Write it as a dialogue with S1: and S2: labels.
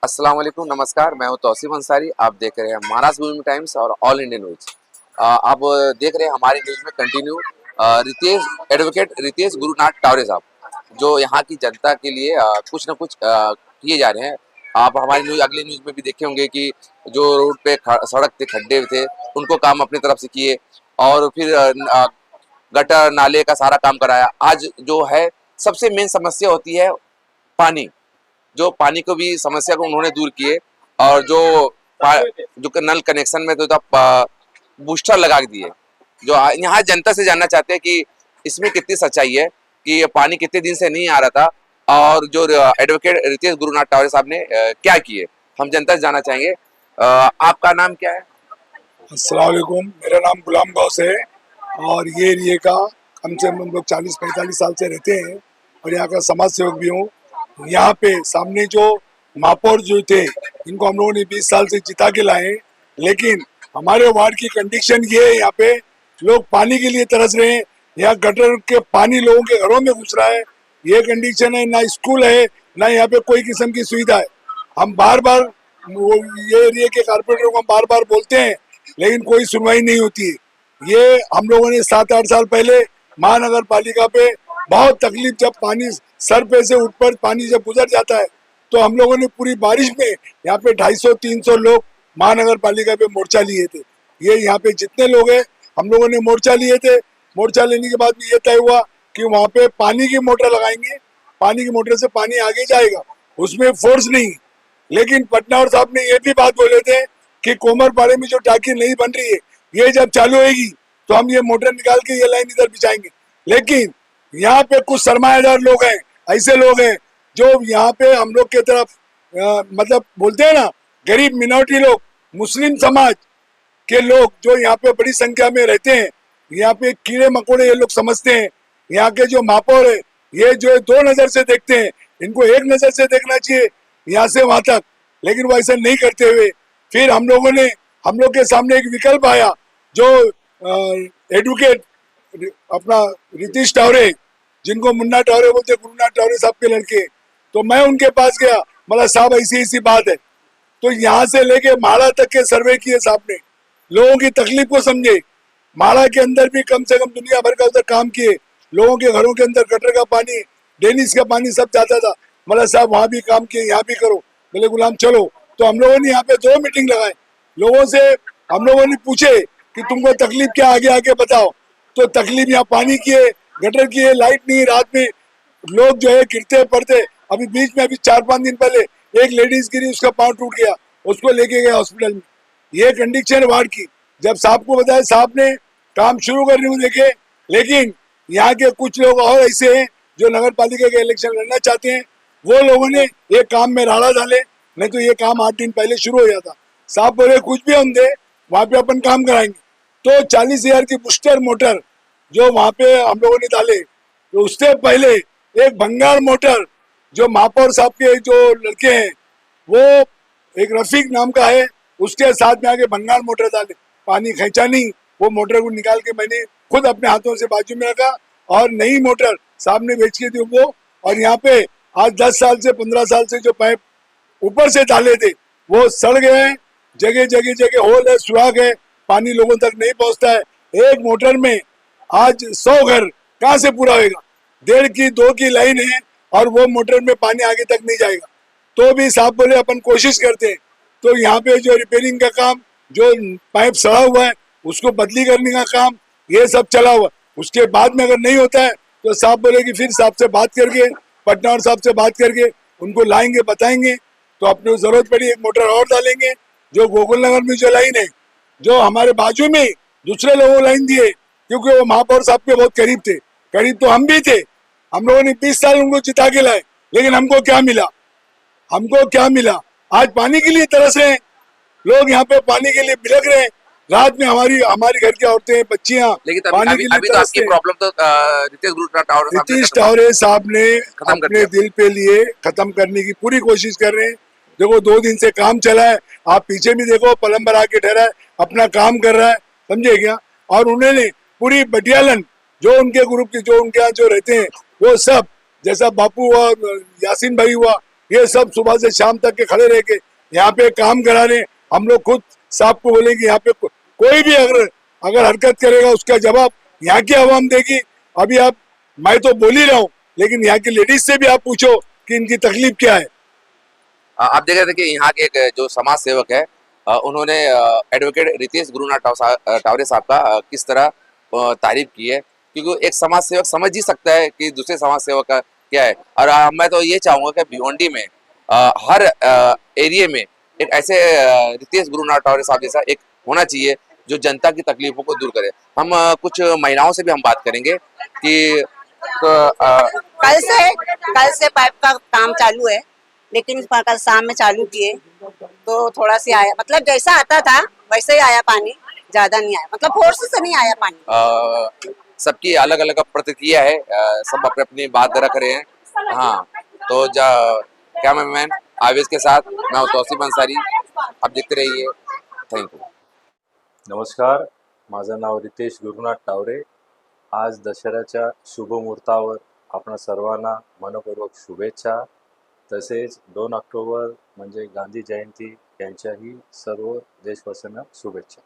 S1: अस्सलाम वालेकुम, नमस्कार। मैं हूं तौसीफ अंसारी। आप देख रहे हैं महाराष्ट्र भूमि टाइम्स और ऑल इंडिया न्यूज। आप देख रहे हैं हमारी न्यूज में कंटिन्यू रितेश एडवोकेट रितेश गुरुनाथ टावरे साहब, जो यहाँ की जनता के लिए कुछ न कुछ किए जा रहे हैं। आप हमारी न्यूज अगली न्यूज में भी देखे होंगे कि जो रोड पे सड़क थे, खड्डे थे, उनको काम अपनी तरफ से किए और फिर गटर नाले का सारा काम कराया। आज जो है सबसे मेन समस्या होती है पानी, जो पानी को भी समस्या को उन्होंने दूर किए और जो नल कनेक्शन में तो बूस्टर लगा दिए। जो यहाँ जनता से जानना चाहते हैं कि इसमें कितनी सच्चाई है कि ये पानी कितने दिन से नहीं आ रहा था और जो एडवोकेट रितेश गुरुनाथ टावरे साहब ने क्या किए, हम जनता से जानना चाहेंगे। आपका नाम क्या है?
S2: अस्सलाम वालेकुम, मेरा नाम गुलाम गौस है और ये एरिए का कम से कम हम लोग 40-45 साल से रहते हैं और यहाँ का समाज सेवक भी हूँ। यहाँ पे सामने जो महापौर जो थे, इनको हम लोगों ने 20 साल से जिता के लाए, लेकिन हमारे वार्ड की कंडीशन ये है, यहाँ पे लोग पानी के लिए तरस रहे हैं। यहाँ गटर के पानी लोगों के घरों में घुस रहा है, ये कंडीशन है। ना स्कूल है, ना यहाँ पे कोई किस्म की सुविधा है। हम बार बार ये एरिया के कारपोरेटर को हम बार बार बोलते हैं, लेकिन कोई सुनवाई नहीं होती है। ये हम लोगों ने 7-8 साल पहले महानगर पालिका पे बहुत तकलीफ, जब पानी सर पे से ऊपर पानी जब गुजर जाता है, तो हम लोगों ने पूरी बारिश में यहाँ पे 250-300 लोग महानगर पालिका पे मोर्चा लिए थे। ये यहाँ पे जितने लोग हैं, हम लोगों ने मोर्चा लिए थे। मोर्चा लेने के बाद ये तय हुआ कि वहाँ पे पानी की मोटर लगाएंगे, पानी की मोटर से पानी आगे जाएगा, उसमें फोर्स नहीं। लेकिन पटनावर साहब ने ये भी बात बोले थे कि कोमरपाड़े में जो टाकी नहीं बन रही है, ये जब चालू होगी तो हम ये मोटर निकाल के ये लाइन इधर बिछाएंगे। लेकिन यहाँ पे कुछ सरमायादार लोग हैं, ऐसे लोग हैं जो यहाँ पे हम लोग के तरफ मतलब बोलते हैं ना, गरीब मिनोरिटी लोग, मुस्लिम समाज के लोग जो यहाँ पे बड़ी संख्या में रहते हैं, यहाँ पे कीड़े मकोड़े ये लोग समझते हैं। यहाँ के जो महापौर है, ये जो 2 नजर से देखते हैं, इनको 1 नजर से देखना चाहिए यहाँ से वहां तक, लेकिन वो ऐसा नहीं करते हुए फिर हम लोग के सामने एक विकल्प आया, जो एडवोकेट अपना रितेश टावरे, जिनको मुन्ना टावरे बोलते, गुरुनाथ टावरे साहब के लड़के, तो मैं उनके पास गया, मतलब साहब ऐसी ऐसी बात है। तो यहाँ से लेके माला तक के सर्वे किए साहब ने, लोगों की तकलीफ को समझे। माला के अंदर भी कम से कम दुनिया भर का उधर काम किए, लोगों के घरों के अंदर गटर का पानी, डेनिस का पानी सब जाता था। मतलब साहब वहां भी काम किए, यहाँ भी करो। बोले गुलाम चलो। तो हम लोगों ने यहाँ पे 2 मीटिंग लगाए, लोगों से हम लोगों ने पूछे कि तुमको तकलीफ क्या, आगे आके बताओ। तो तकलीफ यहाँ पानी की है, गटर की है, लाइट नहीं, रात में लोग जो है गिरते पड़ते। अभी बीच में 4-5 दिन पहले एक लेडीज गिरी, उसका पाँव टूट गया, उसको लेके गए हॉस्पिटल में। ये कंडीशन वार्ड की। जब साहब को बताया, साहब ने काम शुरू करने को देखे, लेकिन यहाँ के कुछ लोग और ऐसे हैं जो नगर पालिका के इलेक्शन लड़ना चाहते हैं, वो लोगों ने ये काम में राड़ा डाले, नहीं तो ये काम 8 दिन पहले शुरू हो जाता। साहब बोले कुछ भी हम दे, वहां पे अपन काम कराएंगे। तो 40,000 की बूस्टर मोटर जो वहां पे हम लोगों ने डाले, तो उससे पहले एक भंगार मोटर जो महापौर साहब के जो लड़के हैं, वो एक रफीक नाम का है, उसके साथ में आके भंगार मोटर डाले, पानी खींचा नहीं। वो मोटर को निकाल के मैंने खुद अपने हाथों से बाजू में रखा और नई मोटर साहब ने बेच के दी वो। और यहाँ पे आज 10 साल से 15 साल से जो पाइप ऊपर से डाले थे, वो सड़ गए हैं, जगह जगह जगह होल है, सुराख है, पानी लोगों तक नहीं पहुंचता है। एक मोटर में आज 100 घर कहाँ से पूरा होगा? 1.5 की 2 की लाइन है और वो मोटर में पानी आगे तक नहीं जाएगा। तो भी साहब बोले अपन कोशिश करते हैं। तो यहाँ पे जो रिपेयरिंग का काम, जो पाइप सड़ा हुआ है उसको बदली करने का काम, ये सब चला हुआ। उसके बाद में अगर नहीं होता है तो साहब बोले कि फिर साहब से बात करके, पटनावर साहब से बात करके उनको लाएंगे, बताएंगे। तो अपने को जरूरत पड़ी एक मोटर और डालेंगे। जो गोकुल नगर में जो लाइन है, जो हमारे बाजू में दूसरे लोगों को लाइन दिए, क्योंकि वो महापौर साहब के बहुत करीब थे, करीब तो हम भी थे। हम लोगों ने 20 साल उनको जिता के लाए, लेकिन हमको क्या मिला? हमको क्या मिला? आज पानी के लिए तरस रहे हैं लोग, यहाँ पे पानी के लिए बिलख रहे हैं। रात में हमारी घर की औरतें, बच्चियां
S1: लेकिन
S2: पानी के लिए
S1: अभी तो आपकी प्रॉब्लम तो
S2: रितेश टावरे साहब ने अपने दिल पे लिए, खत्म करने की पूरी कोशिश कर रहे हैं। देखो 2 दिन से काम चला है, आप पीछे भी देखो, प्लम्बर आके ठहरा है, अपना काम कर रहा है, समझे क्या? और उन्होंने पूरी बटियालन जो उनके ग्रुप के, जो उनके यहाँ जो रहते हैं, वो सब, जैसा बापू हुआ, यासीन भाई हुआ, ये सब सुबह से शाम तक के खड़े रह के यहाँ पे काम कराने, हम लोग खुद साहब को बोलेंगे यहाँ पे कोई भी अगर हरकत करेगा उसका जवाब यहाँ की आवाम देगी। अभी आप, मैं तो बोल ही रहा हूँ, लेकिन यहाँ की लेडीज से भी आप पूछो कि इनकी तकलीफ क्या है।
S1: आप देख रहे थे कि यहाँ के एक जो समाज सेवक है, उन्होंने एडवोकेट रितेश गुरुनाथ टावरे साहब का किस तरह तारीफ की है, क्योंकि एक समाज सेवक समझ ही सकता है कि दूसरे समाज सेवक का क्या है। और मैं तो ये चाहूंगा कि भिवंडी में हर एरिया में एक ऐसे रितेश गुरुनाथ टावरे साहब जैसा एक होना चाहिए जो जनता की तकलीफों को दूर करे। हम कुछ महिलाओं से भी हम बात करेंगे कि
S3: कल से पाइप का काम चालू है, लेकिन इस बार कल शाम में चालू किए तो थोड़ा सी आया, मतलब जैसा आता था वैसे ही आया पानी, ज्यादा नहीं आया, मतलब फोर्स से नहीं आया पानी।
S1: सबकी अलग अलग प्रतिक्रिया है, सब अपने अपनी बात रख रहे हैं। हाँ, तो कैमरामैन आवेश के साथ मैं तौसीफ अंसारी, आप देखते रहिए। Thank you.
S4: नमस्कार, माझं नाव रितेश गुरुनाथ टावरे। आज दसऱ्याच्या शुभमुहूर्तावर आपणा सर्वांना मनपूर्वक शुभेच्छा। तसेच 2 ऑक्टोबर म्हणजे गांधी जयंती यांच्याही सर्व देशवासियांना शुभेच्छा।